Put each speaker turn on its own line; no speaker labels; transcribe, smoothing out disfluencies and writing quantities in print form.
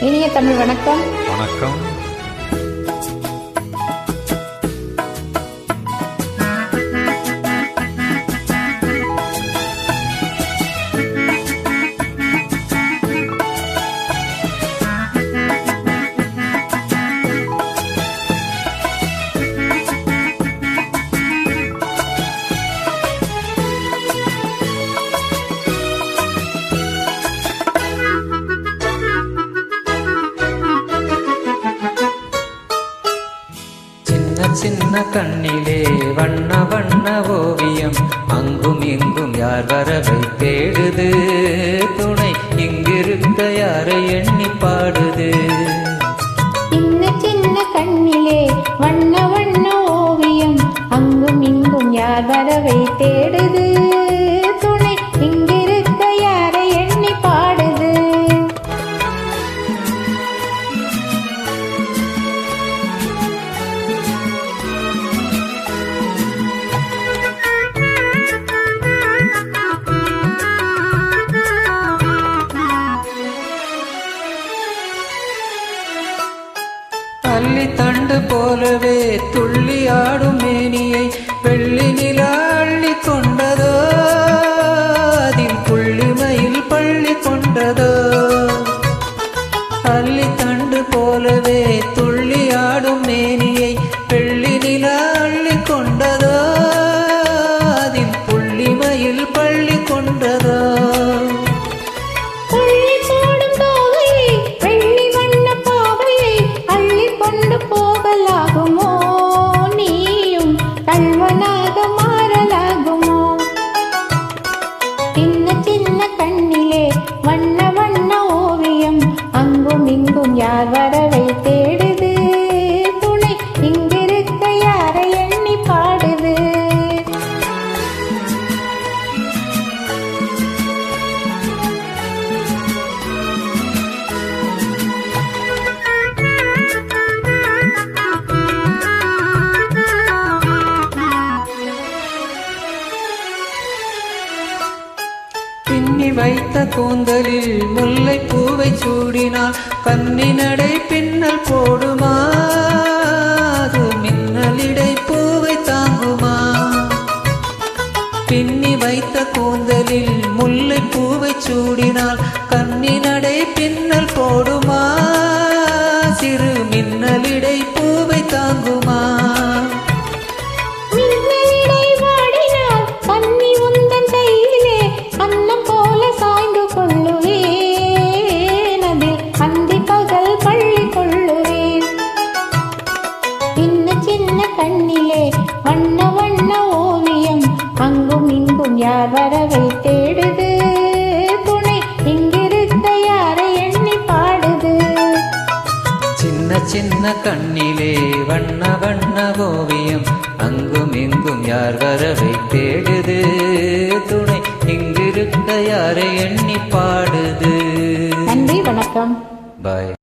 இனிய தமிழ் வணக்கம்.
வணக்கம்.
சின்ன கண்ணிலே வண்ண வண்ண ஓவியம் அங்கும் இங்கும் யார் வரவை தேடுது, துணை இங்கிருக்க யாரை எண்ணி பாடுது.
சின்ன சின்ன கண்ணிலே வண்ண வண்ண ஓவியம் அங்கும் இங்கும் யார் வரவை தேடுது, துணை இங்கிருக்க யாரை எண்ணி பாடுது.
அள்ளி தண்டு போலவே துள்ளி ஆடும் மேனியை வெள்ளி நிலா அள்ளி கொண்டதோ, அதில் புள்ளிமையில் பள்ளி கொண்டதோ. அள்ளி தண்டு போலவே துள்ளி ஆடும் மேனியை வெள்ளி நிலா அள்ளி கொண்டதோ, அதில் புள்ளிமையில் பள்ளி கொண்டதோ.
போகலாகுமோ நீயும் கல்வனாக மாறலாகுமோ? சின்ன சின்ன கண்ணிலே வண்ண வண்ண ஓவியம் அங்கும் இங்கும் யார் வரவை தேடுது, துணை இங்கிருக்க யாரை எண்ணி பாடுது.
பின்னி வைத்த கூந்தலில் முல்லை பூவை சூடினால் கன்னி நடை பின்னல் போடுமா, அது மின்னலிடை பூவை தாங்குமா? பின்னி வைத்த கூந்தலில் முல்லை பூவை சூடினால் கன்னி நடை பின்னல் போடுமா, சிறு மின்னலிடை பூவை தாங்குமா?
சின்ன கண்ணிலே வண்ண வண்ண ஓவியம் அங்கும் இங்கும் யார் வரவை தேடுது, துணை இங்கிருக்க யாரை எண்ணி பாடுது.
சின்ன சின்ன கண்ணிலே வண்ண வண்ண ஓவியம் அங்கும் இங்கும் யார் வரவை தேடுது, துணை இங்கிருக்க யாரை எண்ணி பாடுது.
நன்றி, வணக்கம்.
பாய்.